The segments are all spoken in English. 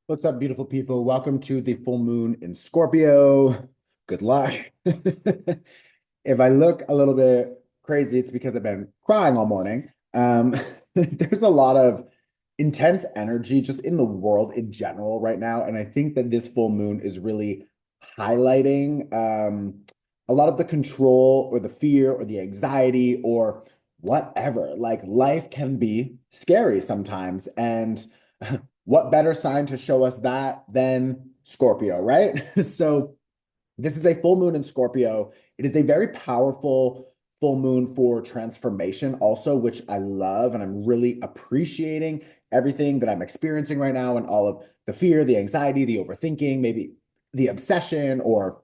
What's up, beautiful people? Welcome to the full moon in Scorpio. Good luck. If I look a little bit crazy, it's because I've been crying all morning. There's a lot of intense energy just in the world in general right now. And I think that this full moon is really highlighting a lot of the control or the fear or the anxiety or whatever. Like life can be scary sometimes. And what better sign to show us that than Scorpio, right? So this is a full moon in Scorpio. It is a very powerful full moon for transformation, also, which I love. And I'm really appreciating everything that I'm experiencing right now and all of the fear, the anxiety, the overthinking, maybe the obsession, or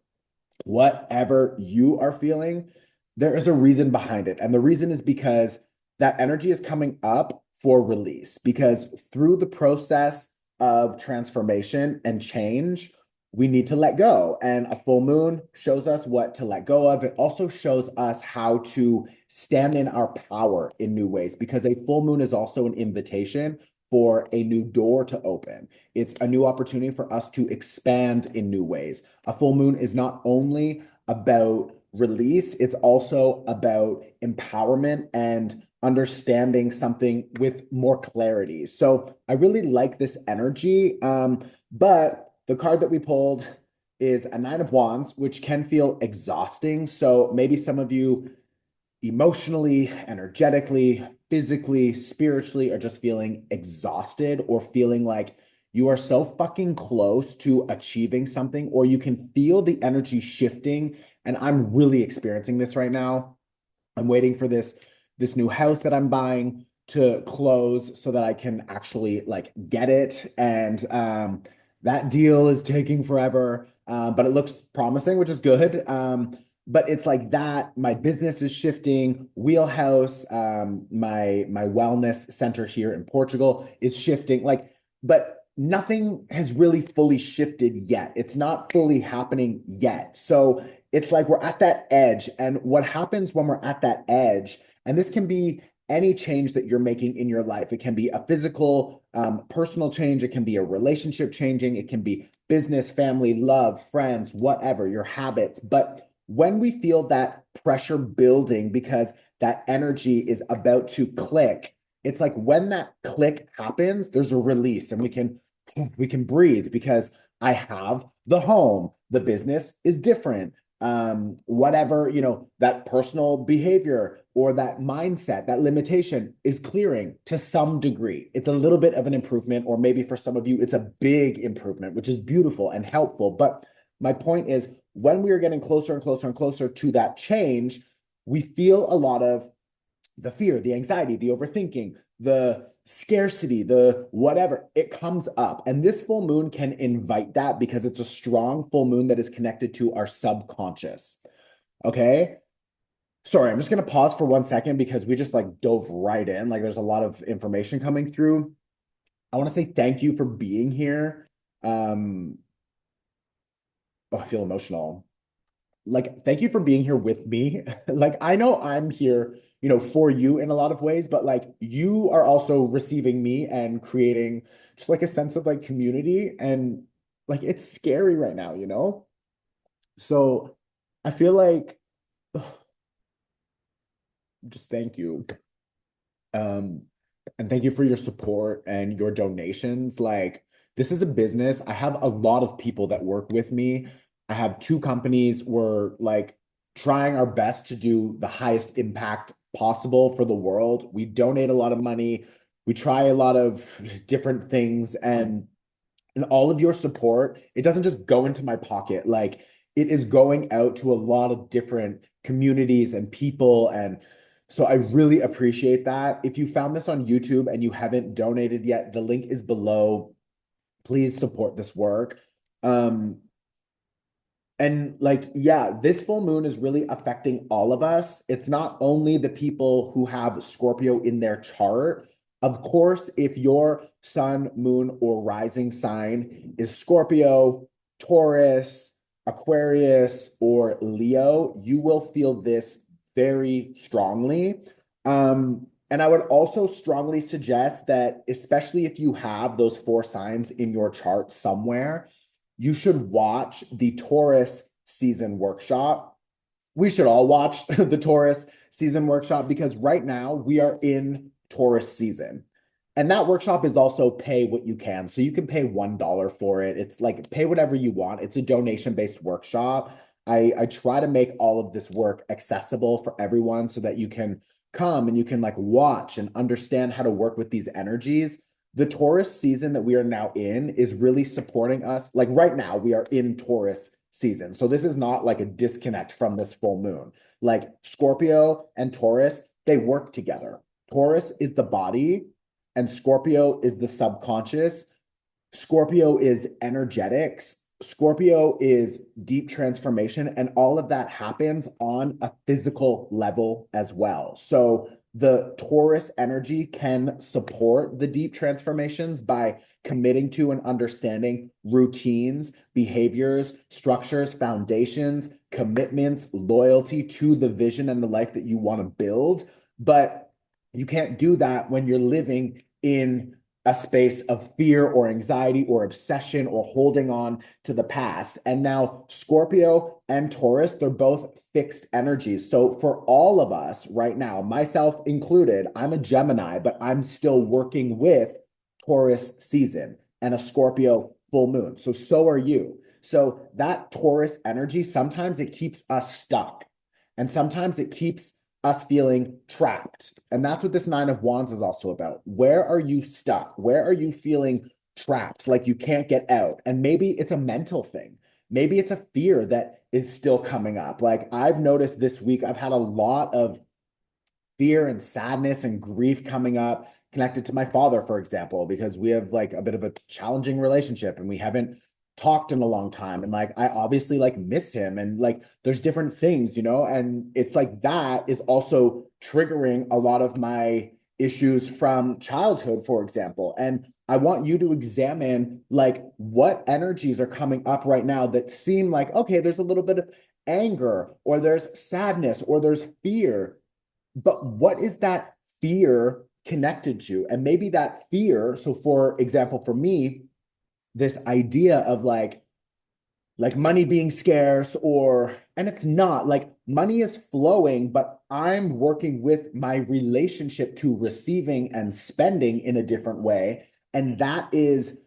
whatever you are feeling. There is a reason behind it. And the reason is because that energy is coming up for release. Because through the process of transformation and change, we need to let go. And a full moon shows us what to let go of. It also shows us how to stand in our power in new ways, because a full moon is also an invitation for a new door to open. It's a new opportunity for us to expand in new ways. A full moon is not only about release, it's also about empowerment and understanding something with more clarity. So I really like this energy. But the card that we pulled is a Nine of Wands, which can feel exhausting. So maybe some of you emotionally, energetically, physically, spiritually are just feeling exhausted or feeling like you are so fucking close to achieving something, or you can feel the energy shifting. And I'm really experiencing this right now. I'm waiting for this new house that I'm buying to close so that I can actually like get it. And that deal is taking forever, but it looks promising, which is good. But it's like that. My business is shifting. Wheelhouse, my wellness center here in Portugal is shifting. Like, but nothing has really fully shifted yet. It's not fully happening yet. So it's like we're at that edge. And what happens when we're at that edge, and this can be any change that you're making in your life. It can be a physical, personal change. It can be a relationship changing. It can be business, family, love, friends, whatever, your habits. But when we feel that pressure building because that energy is about to click, it's like when that click happens, there's a release and we can breathe because I have the home. The business is different. Whatever, that personal behavior or that mindset, that limitation is clearing to some degree. It's a little bit of an improvement, or maybe for some of you, it's a big improvement, which is beautiful and helpful. But my point is, when we are getting closer and closer and closer to that change, we feel a lot of the fear, the anxiety, the overthinking, the scarcity, the whatever, it comes up. And this full moon can invite that because it's a strong full moon that is connected to our subconscious. Okay. Sorry, I'm just going to pause for 1 second because we just like dove right in. Like there's a lot of information coming through. I want to say thank you for being here. Um, oh, I feel emotional. Like thank you for being here with me. Like I know I'm here, for you in a lot of ways, but like you are also receiving me and creating just like a sense of like community, and like it's scary right now. So I feel like just thank you. Um and thank you for your support and your donations. Like this is a business. I have a lot of people that work with me. I have two companies. We're like trying our best to do the highest impact possible for the world. We donate a lot of money. We try a lot of different things, and all of your support, it doesn't just go into my pocket. Like it is going out to a lot of different communities and people. And so I really appreciate that. If you found this on YouTube and you haven't donated yet, the link is below. Please support this work. Um, and like, yeah, this full moon is really affecting all of us. It's not only the people who have Scorpio in their chart. Of course, if your sun, moon, or rising sign is Scorpio, Taurus, Aquarius, or Leo, you will feel this very strongly. Um, And I would also strongly suggest that, especially if you have those four signs in your chart somewhere, you should watch the Taurus season workshop. We should all watch the Taurus season workshop because right now we are in Taurus season. And that workshop is also pay what you can. So you can pay $1 for it. It's like pay whatever you want. It's a donation-based workshop. I try to make all of this work accessible for everyone so that you can come and you can like watch and understand how to work with these energies. The Taurus season that we are now in is really supporting us. Like right now, we are in Taurus season. So this is not like a disconnect from this full moon. Like Scorpio and Taurus, they work together. Taurus is the body and Scorpio is the subconscious. Scorpio is energetics. Scorpio is deep transformation, and all of that happens on a physical level as well. So the Taurus energy can support the deep transformations by committing to and understanding routines, behaviors, structures, foundations, commitments, loyalty to the vision and the life that you want to build. But you can't do that when you're living in a space of fear or anxiety or obsession or holding on to the past. And now Scorpio and Taurus, they're both fixed energies. So for all of us right now, myself included, I'm a Gemini, but I'm still working with Taurus season and a Scorpio full moon. So are you. So that Taurus energy, sometimes it keeps us stuck. And sometimes it keeps us feeling trapped. And that's what this Nine of Wands is also about. Where are you stuck? Where are you feeling trapped, like you can't get out? And maybe it's a mental thing. Maybe it's a fear that is still coming up. Like I've noticed this week, I've had a lot of fear and sadness and grief coming up connected to my father, for example, because we have like a bit of a challenging relationship and we haven't talked in a long time. And like, I obviously like miss him and like, there's different things, you know, and it's like that is also triggering a lot of my issues from childhood, for example. And I want you to examine like what energies are coming up right now that seem like, okay, there's a little bit of anger or there's sadness or there's fear, but what is that fear connected to? And maybe that fear, so for example, for me, this idea of like money being scarce or and it's not like money is flowing, but I'm working with my relationship to receiving and spending in a different way. And that is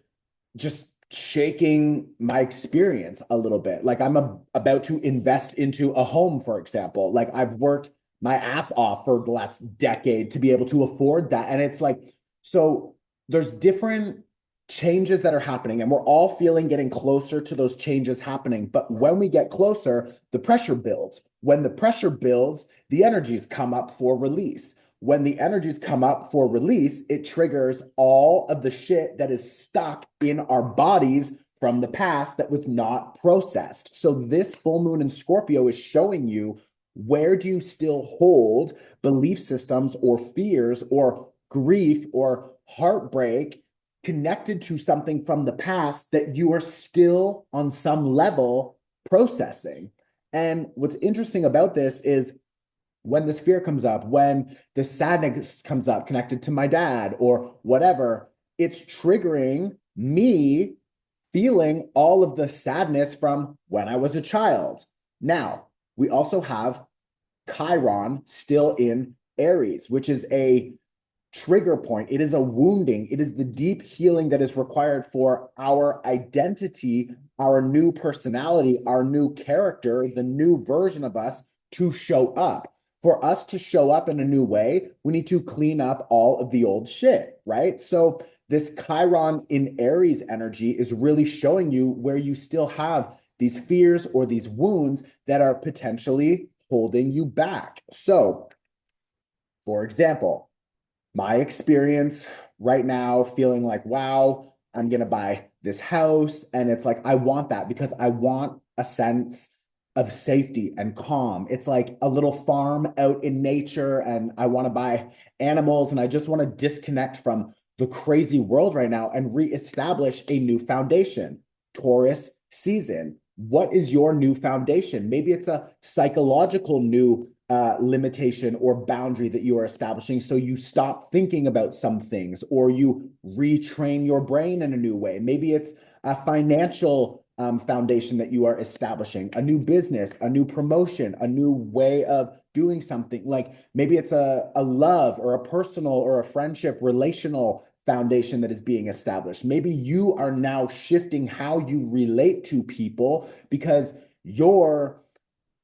just shaking my experience a little bit. Like about to invest into a home, for example. Like I've worked my ass off for the last decade to be able to afford that. And it's like, so there's different changes that are happening and we're all feeling getting closer to those changes happening. But when we get closer, the pressure builds. When the pressure builds, the energies come up for release. When the energies come up for release, it triggers all of the shit that is stuck in our bodies from the past that was not processed. So this full moon in Scorpio is showing you, where do you still hold belief systems or fears or grief or heartbreak connected to something from the past that you are still on some level processing? And what's interesting about this is when this fear comes up, when the sadness comes up connected to my dad or whatever, it's triggering me feeling all of the sadness from when I was a child. Now, we also have Chiron still in Aries, which is a trigger point. It is a wounding. It is the deep healing that is required for our identity, our new personality, our new character, the new version of us to show up. For us to show up in a new way, we need to clean up all of the old shit, right? So this Chiron in Aries energy is really showing you where you still have these fears or these wounds that are potentially holding you back. So, for example, my experience right now feeling like, wow, I'm going to buy this house. And it's like, I want that because I want a sense of safety and calm. It's like a little farm out in nature and I want to buy animals and I just want to disconnect from the crazy world right now and reestablish a new foundation. Taurus season. What is your new foundation? Maybe it's a psychological new limitation or boundary that you are establishing. So you stop thinking about some things, or you retrain your brain in a new way. Maybe it's a financial foundation that you are establishing, a new business, a new promotion, a new way of doing something. Like maybe it's a love or a personal or a friendship relational foundation that is being established. Maybe you are now shifting how you relate to people because your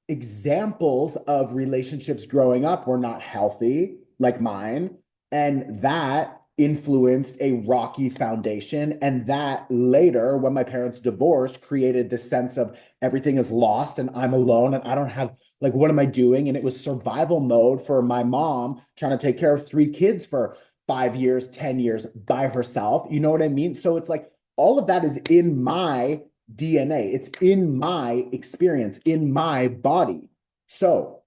examples of relationships growing up were not healthy like mine, and that influenced a rocky foundation. And that later, when my parents divorced, created this sense of everything is lost and I'm alone and I don't have, like, what am I doing? And it was survival mode for my mom trying to take care of 3 kids for 5 years, 10 years by herself. You know what I mean? So it's like all of that is in my DNA. It's in my experience, in my body. So,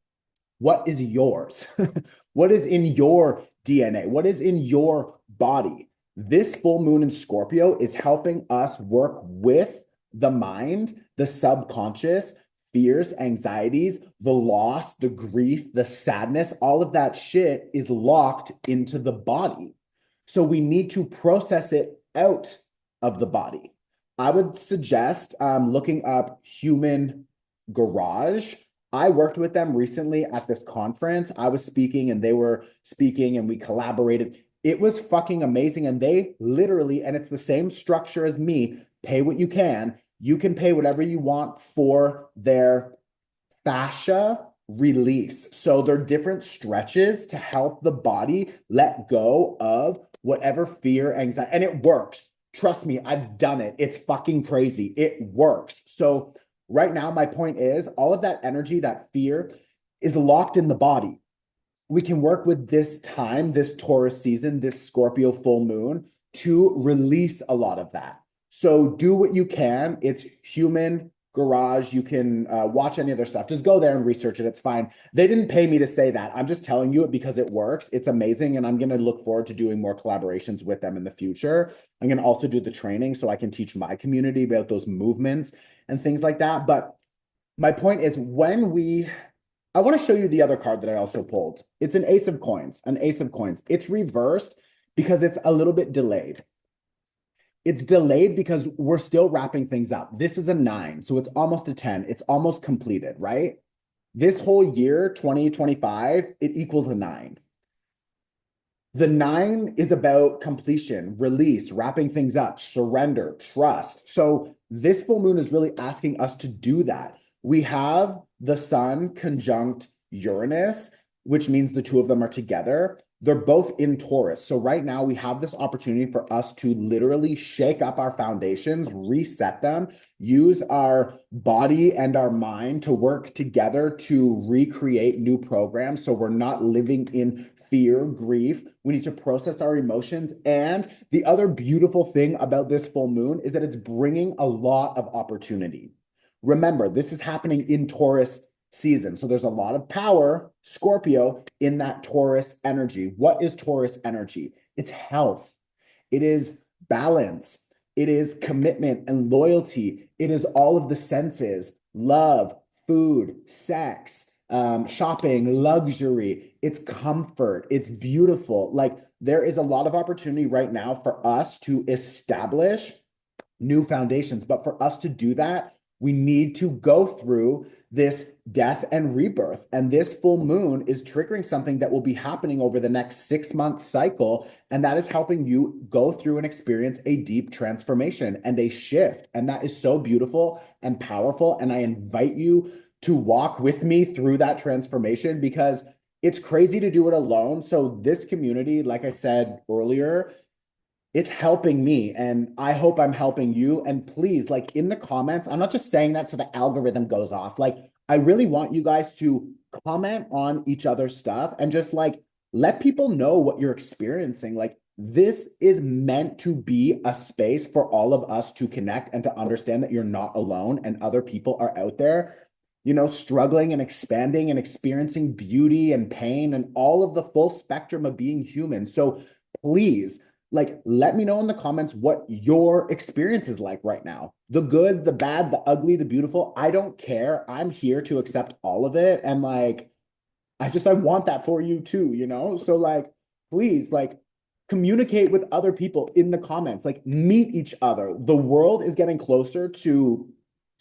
what is yours? What is in your DNA? What is in your body? This full moon in Scorpio is helping us work with the mind, the subconscious, fears, anxieties, the loss, the grief, the sadness, all of that shit is locked into the body. So we need to process it out of the body. I would suggest looking up Human Garage. I worked with them recently at this conference. I was speaking and they were speaking and we collaborated. It was fucking amazing. And they literally, and it's the same structure as me, pay what you can. You can pay whatever you want for their fascia release. So there are different stretches to help the body let go of whatever fear, anxiety, and it works. Trust me, I've done it. It's fucking crazy. It works. So right now, my point is all of that energy, that fear is locked in the body. We can work with this time, this Taurus season, this Scorpio full moon to release a lot of that. So do what you can. It's Human Garage. You can watch any other stuff. Just go there and research it. It's fine. They didn't pay me to say that. I'm just telling you it because it works. It's amazing. And I'm going to look forward to doing more collaborations with them in the future. I'm going to also do the training so I can teach my community about those movements and things like that. But my point is I want to show you the other card that I also pulled. It's an Ace of Coins, an Ace of Coins. It's reversed because it's a little bit delayed. It's delayed because we're still wrapping things up. This is a 9, so it's almost a 10. It's almost completed, right? This whole year, 2025, it equals a 9. The 9 is about completion, release, wrapping things up, surrender, trust. So this full moon is really asking us to do that. We have the sun conjunct Uranus, which means the two of them are together. They're both in Taurus. So right now we have this opportunity for us to literally shake up our foundations, reset them, use our body and our mind to work together to recreate new programs. So we're not living in fear, grief. We need to process our emotions. And the other beautiful thing about this full moon is that it's bringing a lot of opportunity. Remember, this is happening in Taurus season. So there's a lot of power, Scorpio, in that Taurus energy. What is Taurus energy? It's health. It is balance. It is commitment and loyalty. It is all of the senses, love, food, sex, shopping, luxury. It's comfort. It's beautiful. Like there is a lot of opportunity right now for us to establish new foundations. But for us to do that, we need to go through this death and rebirth. And this full moon is triggering something that will be happening over the next 6-month cycle. And that is helping you go through and experience a deep transformation and a shift. And that is so beautiful and powerful. And I invite you to walk with me through that transformation because it's crazy to do it alone. So this community, like I said earlier, it's helping me and I hope I'm helping you. And please, like in the comments, I'm not just saying that so the algorithm goes off. Like, I really want you guys to comment on each other's stuff and just like let people know what you're experiencing. Like, this is meant to be a space for all of us to connect and to understand that you're not alone and other people are out there, you know, struggling and expanding and experiencing beauty and pain and all of the full spectrum of being human. So please, like, let me know in the comments what your experience is like right now. The good, the bad, the ugly, the beautiful. I don't care. I'm here to accept all of it. And like, I want that for you too, you know? So like, please, like, communicate with other people in the comments, like meet each other. The world is getting closer to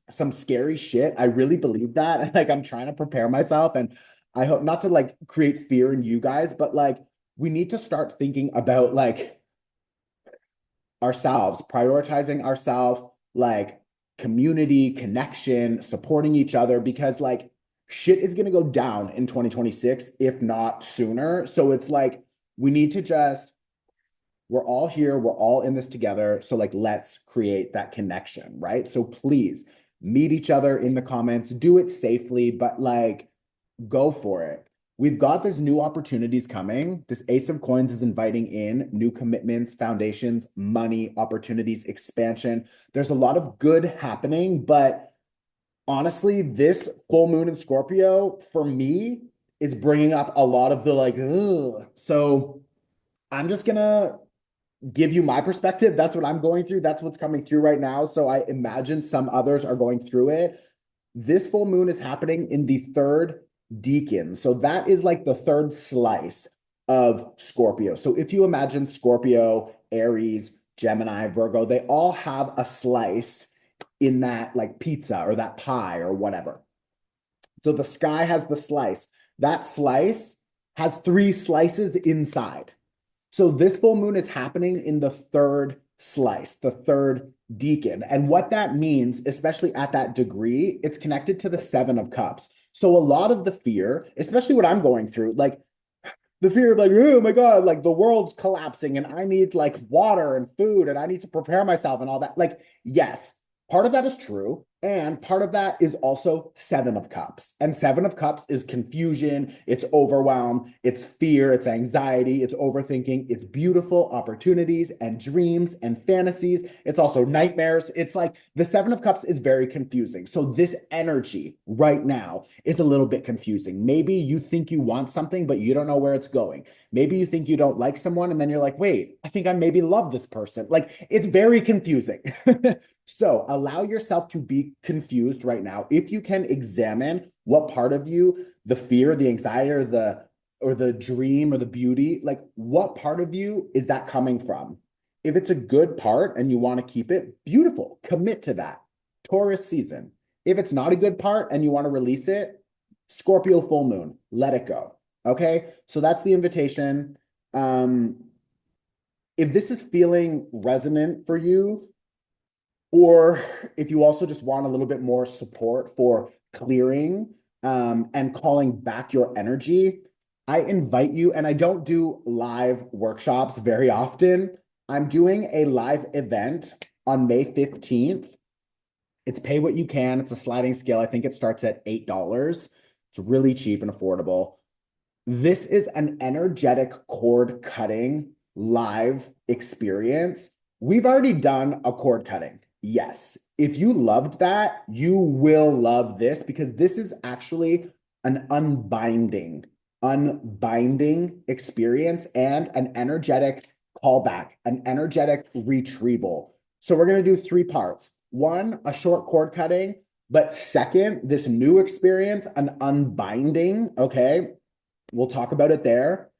some scary shit. I really believe that. And like, I'm trying to prepare myself, and I hope not to like create fear in you guys, but like, we need to start thinking about like ourselves, prioritizing ourselves, like community, connection, supporting each other, because like shit is going to go down in 2026, if not sooner. So it's like, we need to just, we're all here, we're all in this together. So like, let's create that connection, right? So please meet each other in the comments, do it safely, but like, go for it. We've got this new opportunities coming. This Ace of Coins is inviting in new commitments, foundations, money, opportunities, expansion. There's a lot of good happening, but honestly, this full moon in Scorpio for me is bringing up a lot of the like, ugh. So I'm just gonna give you my perspective. That's what I'm going through. That's what's coming through right now. So I imagine some others are going through it. This full moon is happening in the third decan. So that is like the third slice of Scorpio. So if you imagine Scorpio, Aries, Gemini, Virgo, they all have a slice in that like pizza or that pie or whatever. So the sky has the slice. That slice has three slices inside. So this full moon is happening in the third slice, the third decan. And what that means, especially at that degree, it's connected to the Seven of Cups. So a lot of the fear, especially what I'm going through, like the fear of like, oh my God, like the world's collapsing and I need like water and food and I need to prepare myself and all that. Like, yes, part of that is true. And part of that is also Seven of Cups. And Seven of Cups is confusion, it's overwhelm, it's fear, it's anxiety, it's overthinking, it's beautiful opportunities and dreams and fantasies. It's also nightmares. It's like the Seven of Cups is very confusing. So this energy right now is a little bit confusing. Maybe you think you want something, but you don't know where it's going. Maybe you think you don't like someone, and then you're like, wait, I think I maybe love this person. Like, it's very confusing. So allow yourself to be confused right now. If you can examine what part of you, the fear, the anxiety, or the dream or the beauty, like what part of you is that coming from? If it's a good part and you want to keep it, beautiful. Commit to that. Taurus season. If it's not a good part and you want to release it, Scorpio full moon, let it go. Okay. So that's the invitation. If this is feeling resonant for you, or if you also just want a little bit more support for clearing and calling back your energy, I invite you, and I don't do live workshops very often. I'm doing a live event on May 15th. It's pay what you can. It's a sliding scale. I think it starts at $8. It's really cheap and affordable. This is an energetic cord cutting live experience. We've already done a cord cutting. Yes. If you loved that, you will love this, because this is actually an unbinding experience and an energetic callback, an energetic retrieval. So we're going to do three parts. One, a short cord cutting, but second, this new experience, an unbinding. Okay. We'll talk about it there.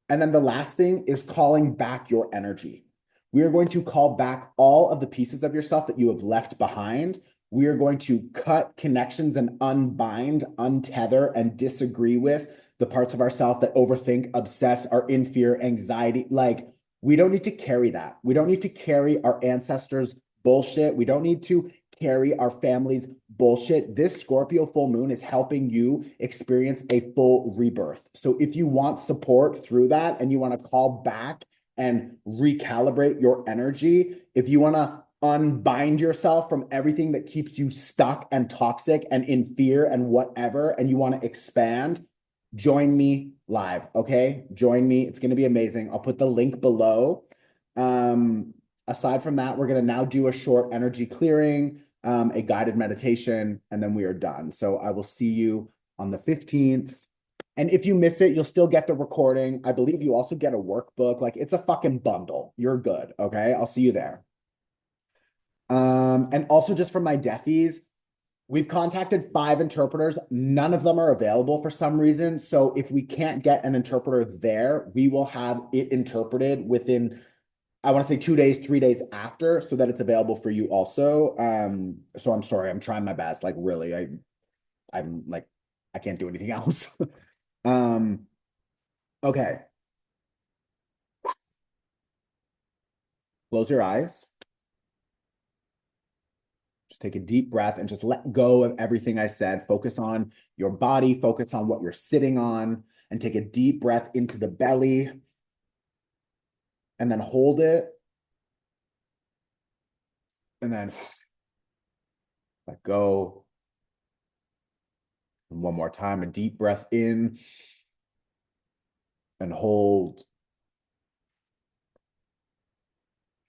And then the last thing is calling back your energy. We are going to call back all of the pieces of yourself that you have left behind. We are going to cut connections and unbind, untether, and disagree with the parts of ourselves that overthink, obsess, are in fear, anxiety. Like, we don't need to carry that. We don't need to carry our ancestors' bullshit. We don't need to carry our family's bullshit. This Scorpio full moon is helping you experience a full rebirth. So if you want support through that and you want to call back and recalibrate your energy, if you want to unbind yourself from everything that keeps you stuck and toxic and in fear and whatever, and you want to expand, join me live. Okay. Join me. It's going to be amazing. I'll put the link below. Aside from that, we're going to now do a short energy clearing, a guided meditation, and then we are done. So I will see you on the 15th. And if you miss it, you'll still get the recording. I believe you also get a workbook. Like, it's a fucking bundle. You're good. Okay. I'll see you there. And also, just for my deafies, We've contacted 5 interpreters. None of them are available for some reason. So if we can't get an interpreter there, we will have it interpreted within, I want to say 2 days, 3 days after, so that it's available for you also. So I'm sorry, I'm trying my best. Like really, I'm like, I can't do anything else. Um, okay. Close your eyes. Just take a deep breath and just let go of everything I said. Focus on your body, focus on what you're sitting on, and take a deep breath into the belly and then hold it. And then let go. And one more time, a deep breath in and hold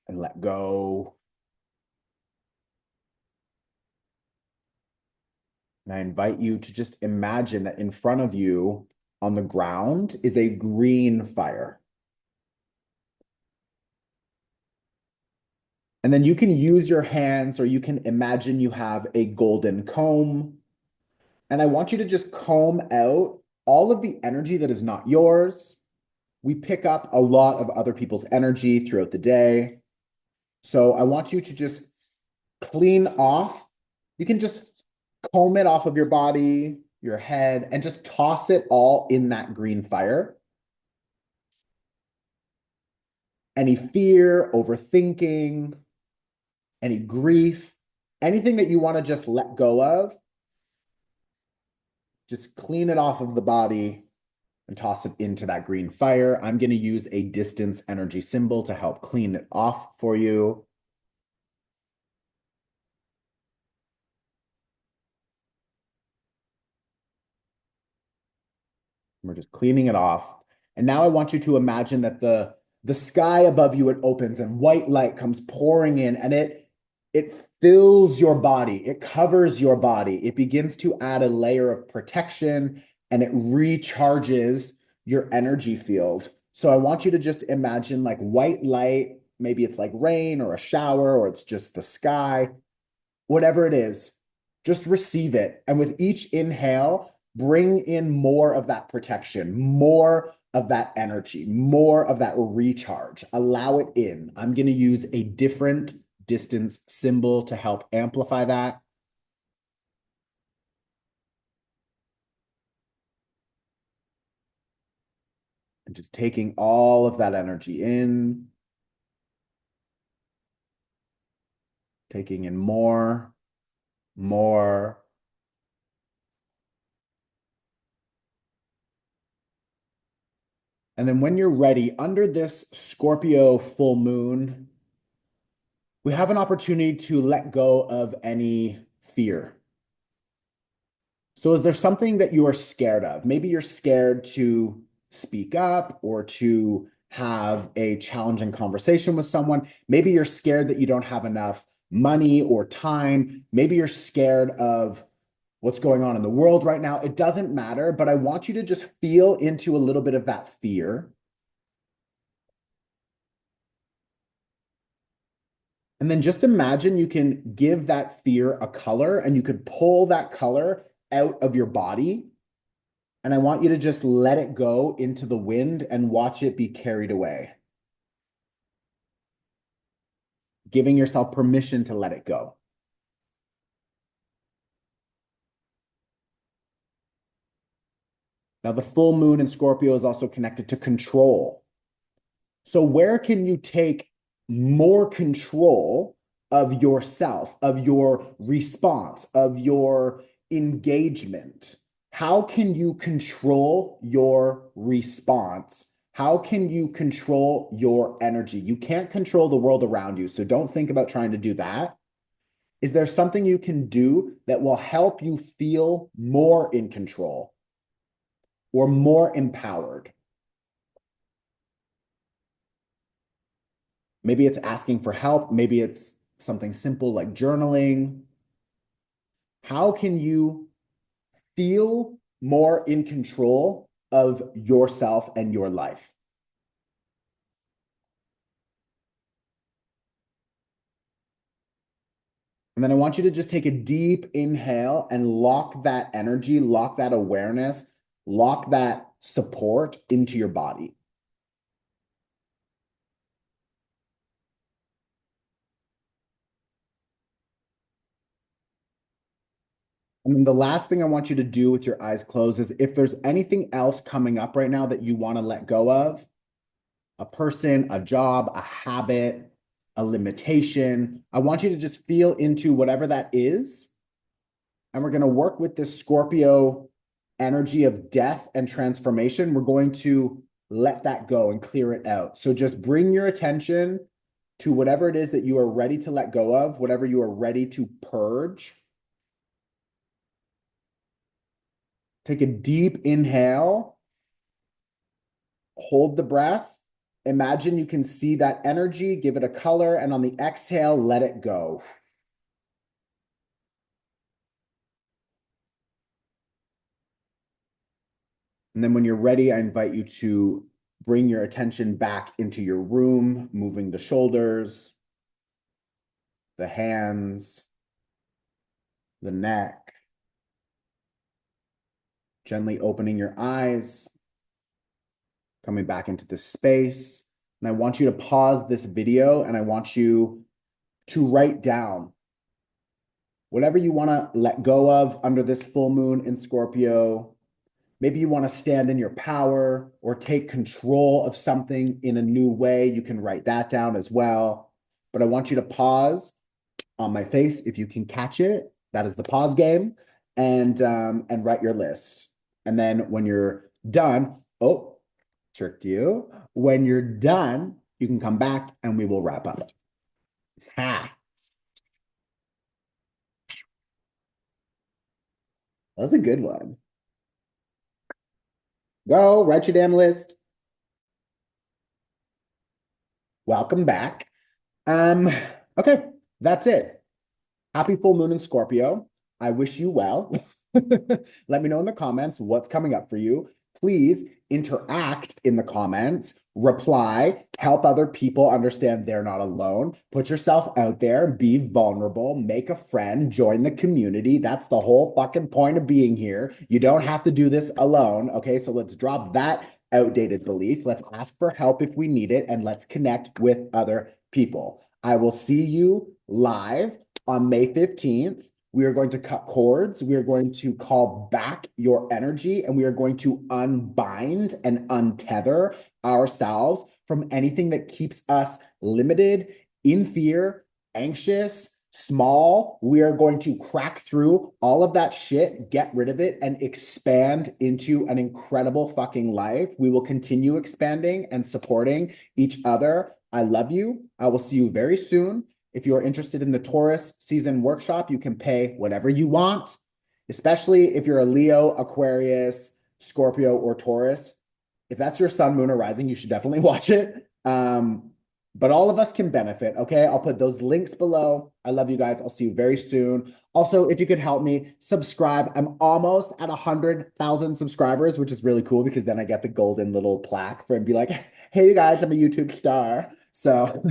and let go. And I invite you to just imagine that in front of you on the ground is a green fire. And then you can use your hands, or you can imagine you have a golden comb. And I want you to just comb out all of the energy that is not yours. We pick up a lot of other people's energy throughout the day. So I want you to just clean off. You can just comb it off of your body, your head, and just toss it all in that green fire. Any fear, overthinking, any grief, anything that you want to just let go of, just clean it off of the body and toss it into that green fire. I'm going to use a distance energy symbol to help clean it off for you. We're just cleaning it off. And now I want you to imagine that the sky above you, it opens and white light comes pouring in, and it fills your body. It covers your body. It begins to add a layer of protection, and it recharges your energy field. So I want you to just imagine like white light. Maybe it's like rain or a shower, or it's just the sky, whatever it is, just receive it. And with each inhale, bring in more of that protection, more of that energy, more of that recharge. Allow it in. I'm going to use a different distance symbol to help amplify that. And just taking all of that energy in, taking in more, more. And then when you're ready, under this Scorpio full moon, we have an opportunity to let go of any fear. So is there something that you are scared of? Maybe you're scared to speak up or to have a challenging conversation with someone. Maybe you're scared that you don't have enough money or time. Maybe you're scared of what's going on in the world right now. It doesn't matter, but I want you to just feel into a little bit of that fear. And then just imagine you can give that fear a color, and you could pull that color out of your body. And I want you to just let it go into the wind and watch it be carried away, giving yourself permission to let it go. Now, the full moon in Scorpio is also connected to control. So where can you take more control of yourself, of your response, of your engagement? How can you control your response? How can you control your energy? You can't control the world around you, so don't think about trying to do that. Is there something you can do that will help you feel more in control or more empowered? Maybe it's asking for help. Maybe it's something simple like journaling. How can you feel more in control of yourself and your life? And then I want you to just take a deep inhale and lock that energy, lock that awareness, lock that support into your body. And then the last thing I want you to do with your eyes closed is if there's anything else coming up right now that you want to let go of, a person, a job, a habit, a limitation, I want you to just feel into whatever that is. And we're going to work with this Scorpio energy of death and transformation. We're going to let that go and clear it out. So just bring your attention to whatever it is that you are ready to let go of, whatever you are ready to purge. Take a deep inhale, hold the breath. Imagine you can see that energy, give it a color, and on the exhale, let it go. And then when you're ready, I invite you to bring your attention back into your room, moving the shoulders, the hands, the neck, gently opening your eyes, coming back into the space. And I want you to pause this video and I want you to write down whatever you want to let go of under this full moon in Scorpio. Maybe you want to stand in your power or take control of something in a new way. You can write that down as well. But I want you to pause on my face if you can catch it. That is the pause game, and write your list. And then when you're done, oh, tricked you. When you're done, you can come back and we will wrap up. Ha! That was a good one. Go, write your damn list. Welcome back. Okay, that's it. Happy full moon in Scorpio. I wish you well. Let me know in the comments what's coming up for you. Please interact in the comments, reply, help other people understand they're not alone. Put yourself out there, be vulnerable, make a friend, join the community. That's the whole fucking point of being here. You don't have to do this alone. Okay, so let's drop that outdated belief. Let's ask for help if we need it, and let's connect with other people. I will see you live on May 15th. We are going to cut cords. We are going to call back your energy, and we are going to unbind and untether ourselves from anything that keeps us limited, in fear, anxious, small. We are going to crack through all of that shit, get rid of it, and expand into an incredible fucking life. We will continue expanding and supporting each other. I love you. I will see you very soon. If you're interested in the Taurus season workshop, you can pay whatever you want, especially if you're a Leo, Aquarius, Scorpio, or Taurus. If that's your sun, moon, or rising, you should definitely watch it. But all of us can benefit, okay? I'll put those links below. I love you guys. I'll see you very soon. Also, if you could help me, subscribe. I'm almost at 100,000 subscribers, which is really cool because then I get the golden little plaque for and be like, hey, you guys, I'm a YouTube star. So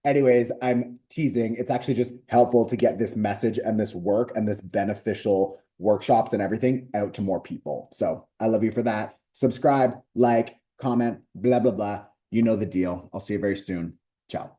anyways, I'm teasing. It's actually just helpful to get this message and this work and this beneficial workshops and everything out to more people. So I love you for that. Subscribe, like, comment, blah, blah, blah. You know the deal. I'll see you very soon. Ciao.